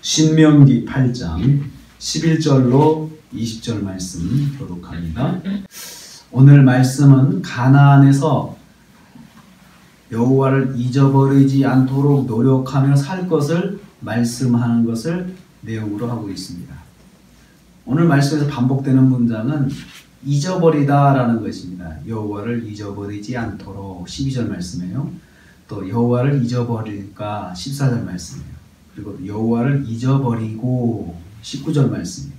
신명기 8장 11절로 20절 말씀 교독합니다. 오늘 말씀은 가나안에서 여호와를 잊어버리지 않도록 노력하며 살 것을 말씀하는 것을 내용으로 하고 있습니다. 오늘 말씀에서 반복되는 문장은 잊어버리다 라는 것입니다. 여호와를 잊어버리지 않도록 12절 말씀이에요. 또 여호와를 잊어버릴까 14절 말씀이에요. 그리고 여호와를 잊어버리고 19절 말씀이에요.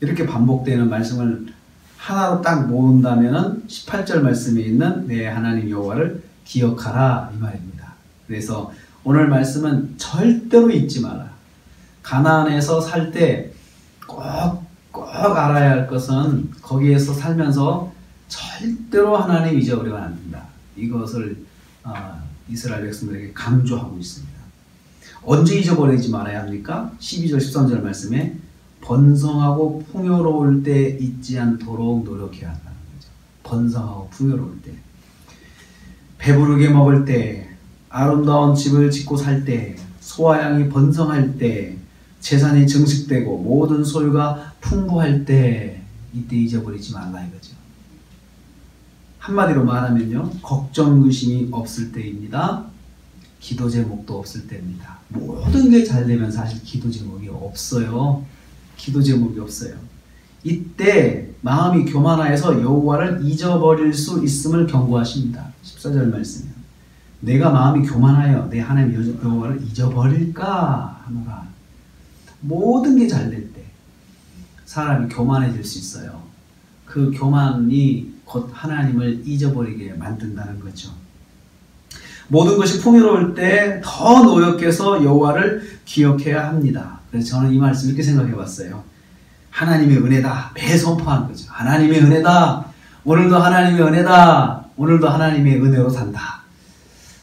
이렇게 반복되는 말씀을 하나로 딱 모은다면 18절 말씀에 있는 내 하나님 여호와를 기억하라 이 말입니다. 그래서 오늘 말씀은 절대로 잊지 마라. 가나안에서 살 때 꼭 알아야 할 것은 거기에서 살면서 절대로 하나님 잊어버리면 안 된다. 이것을 이스라엘 백성들에게 강조하고 있습니다. 언제 잊어버리지 말아야 합니까? 12절 13절 말씀에 번성하고 풍요로울 때 잊지 않도록 노력해야 한다는 거죠. 번성하고 풍요로울 때, 배부르게 먹을 때, 아름다운 집을 짓고 살 때, 소와 양이 번성할 때, 재산이 증식되고 모든 소유가 풍부할 때, 이때 잊어버리지 말라 이거죠. 한마디로 말하면요, 걱정 의심이 없을 때입니다. 기도 제목도 없을 때입니다. 모든 게 잘 되면 사실 기도 제목이 없어요. 기도 제목이 없어요. 이때 마음이 교만하여서 여호와를 잊어버릴 수 있음을 경고하십니다. 14절 말씀이요. 내가 마음이 교만하여 내 하나님 여호와를 잊어버릴까 하노라. 모든 게 잘 될 때 사람이 교만해질 수 있어요. 그 교만이 곧 하나님을 잊어버리게 만든다는 거죠. 모든 것이 풍요로울 때 더 노력해서 여호와를 기억해야 합니다. 그래서 저는 이 말씀 이렇게 생각해 봤어요. 하나님의 은혜다. 매 선포하는 거죠. 하나님의 은혜다. 오늘도 하나님의 은혜다. 오늘도 하나님의 은혜로 산다.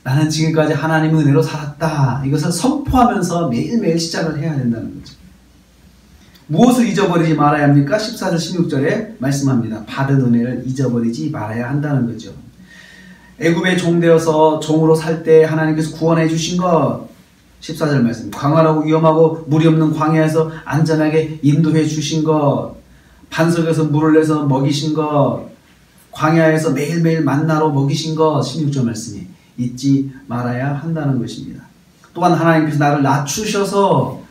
나는 지금까지 하나님의 은혜로 살았다. 이것을 선포하면서 매일매일 시작을 해야 된다는 거죠. 무엇을 잊어버리지 말아야 합니까? 14절 16절에 말씀합니다. 받은 은혜를 잊어버리지 말아야 한다는 거죠. 애굽에 종되어서 종으로 살 때 하나님께서 구원해 주신 것, 14절 말씀, 광활하고 위험하고 물이 없는 광야에서 안전하게 인도해 주신 것, 반석에서 물을 내서 먹이신 것, 광야에서 매일매일 만나로 먹이신 것, 16절 말씀이 잊지 말아야 한다는 것입니다. 또한 하나님께서 나를 낮추셔서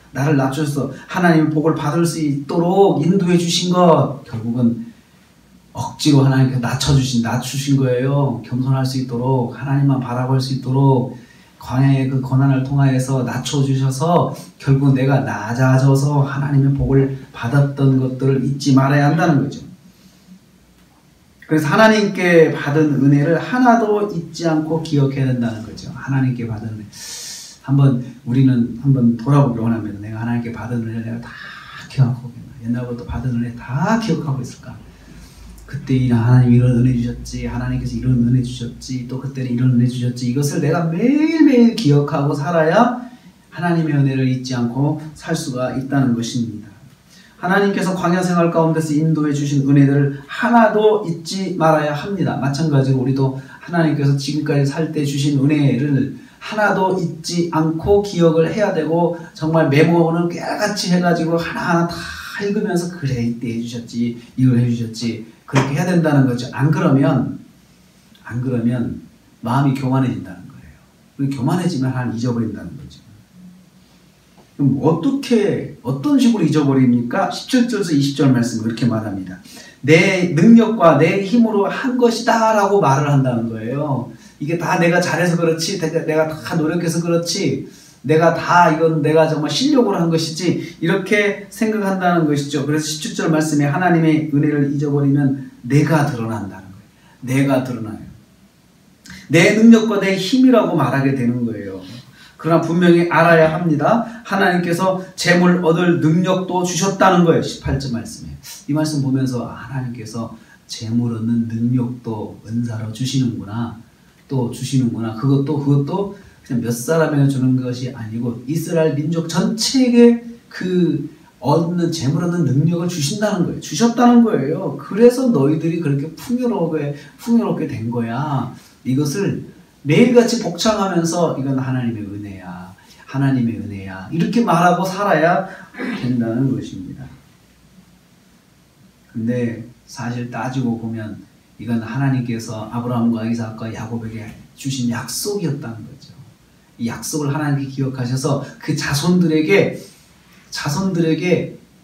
하나님의 복을 받을 수 있도록 인도해 주신 것, 결국은 억지로 하나님께서 낮추신 거예요. 겸손할 수 있도록, 하나님만 바라볼 수 있도록 광야의 그 고난을 통하여서 낮춰주셔서 결국 내가 낮아져서 하나님의 복을 받았던 것들을 잊지 말아야 한다는 거죠. 그래서 하나님께 받은 은혜를 하나도 잊지 않고 기억해야 된다는 거죠. 하나님께 받은 은혜. 우리는 한번 돌아보기로 원하면 내가 하나님께 받은 은혜를 내가 다 기억하고 있나? 옛날부터 받은 은혜 다 기억하고 있을까? 그때 하나님 이런 은혜 주셨지, 하나님께서 이런 은혜 주셨지, 또 그때는 이런 은혜 주셨지, 이것을 내가 매일매일 기억하고 살아야 하나님의 은혜를 잊지 않고 살 수가 있다는 것입니다. 하나님께서 광야 생활 가운데서 인도해 주신 은혜들을 하나도 잊지 말아야 합니다. 마찬가지로 우리도 하나님께서 지금까지 살 때 주신 은혜를 하나도 잊지 않고 기억을 해야 되고, 정말 메모는 깨알같이 해가지고 하나하나 다 읽으면서 그래 이때 해주셨지, 이걸 해주셨지, 그렇게 해야 된다는 거죠. 안 그러면 마음이 교만해진다는 거예요. 우리 교만해지면 하나님 잊어버린다는 거죠. 그럼 어떤 식으로 잊어버립니까? 17절에서 20절 말씀 그렇게 말합니다. 내 능력과 내 힘으로 한 것이다 라고 말을 한다는 거예요. 이게 다 내가 잘해서 그렇지, 내가 다 노력해서 그렇지, 이건 내가 정말 실력으로 한 것이지, 이렇게 생각한다는 것이죠. 그래서 17절 말씀에 하나님의 은혜를 잊어버리면 내가 드러난다는 거예요. 내가 드러나요. 내 능력과 내 힘이라고 말하게 되는 거예요. 그러나 분명히 알아야 합니다. 하나님께서 재물 얻을 능력도 주셨다는 거예요. 18절 말씀에. 이 말씀 보면서 하나님께서 재물 얻는 능력도 은사로 주시는구나. 그것도 그냥 몇 사람에게 주는 것이 아니고 이스라엘 민족 전체에게 그 재물 얻는 능력을 주셨다는 거예요. 그래서 너희들이 그렇게 풍요롭게 된 거야. 이것을 매일같이 복창하면서 이건 하나님의 은혜야. 하나님의 은혜야. 이렇게 말하고 살아야 된다는 것입니다. 근데 사실 따지고 보면 이건 하나님께서 아브라함과 이삭과 야곱에게 주신 약속이었다는 거죠. 이 약속을 하나님께 기억하셔서 그 자손들에게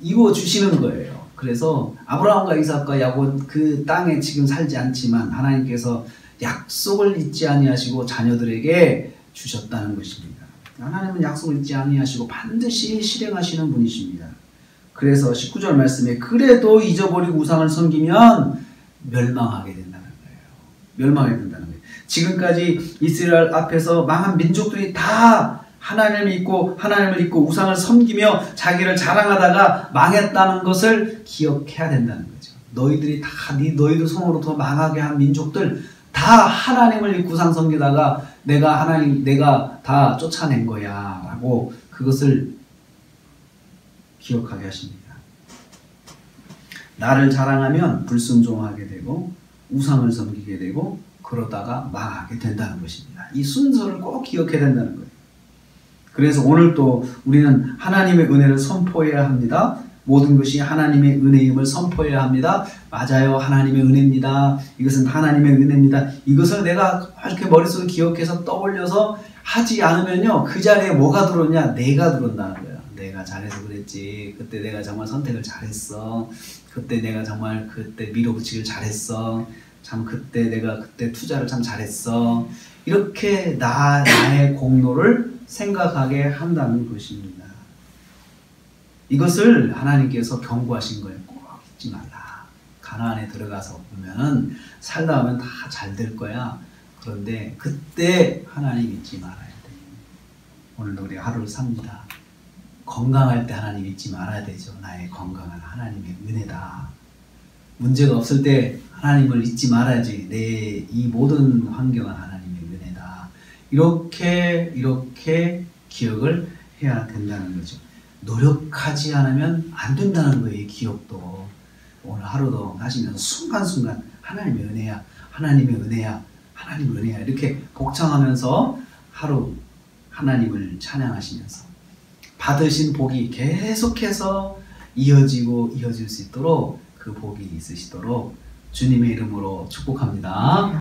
이루어 주시는 거예요. 그래서 아브라함과 이삭과 야곱은 그 땅에 지금 살지 않지만 하나님께서 약속을 잊지 아니하시고 자녀들에게 주셨다는 것입니다. 하나님은 약속을 잊지 아니하시고 반드시 실행하시는 분이십니다. 그래서 19절 말씀에 그래도 잊어버리고 우상을 섬기면 멸망하게 된다는 거예요. 멸망하게 된다는 거예요. 지금까지 이스라엘 앞에서 망한 민족들이 다 하나님을 잊고 우상을 섬기며 자기를 자랑하다가 망했다는 것을 기억해야 된다는 거죠. 너희들 손으로부터 망하게 한 민족들 다 하나님을 잊고 우상 섬기다가 내가 다 쫓아낸 거야 라고 그것을 기억하게 하십니다. 나를 자랑하면 불순종하게 되고 우상을 섬기게 되고 그러다가 망하게 된다는 것입니다. 이 순서를 꼭 기억해야 된다는 거예요. 그래서 오늘 또 우리는 하나님의 은혜를 선포해야 합니다. 모든 것이 하나님의 은혜임을 선포해야 합니다. 맞아요. 하나님의 은혜입니다. 이것은 하나님의 은혜입니다. 이것을 내가 이렇게 머릿속에 기억해서 떠올려서 하지 않으면요. 그 자리에 뭐가 들어오냐? 내가 들어온다는 거예요. 내가 잘해서 그랬지. 그때 내가 정말 선택을 잘했어. 그때 내가 정말 밀어붙이기를 잘했어. 참 내가 그때 투자를 참 잘했어. 이렇게 나의 공로를 생각하게 한다는 것입니다. 이것을 하나님께서 경고하신 거예요. 꼭 잊지 말라. 가나안에 들어가서 보면 살다 보면 다 잘 될 거야. 그런데 그때 하나님 잊지 말아야 돼. 오늘도 우리 하루를 삽니다. 건강할 때 하나님 잊지 말아야 되죠. 나의 건강은 하나님의 은혜다. 문제가 없을 때 하나님을 잊지 말아야지. 내 이 모든 환경은 하나님의 은혜다. 이렇게 기억을 해야 된다는 거죠. 노력하지 않으면 안 된다는 거예요. 이 기억도. 오늘 하루도 하시면서 순간순간 하나님의 은혜야, 하나님의 은혜야, 하나님의 은혜야 이렇게 복창하면서 하루 하나님을 찬양하시면서 받으신 복이 계속해서 이어질 수 있도록 그 복이 있으시도록 주님의 이름으로 축복합니다.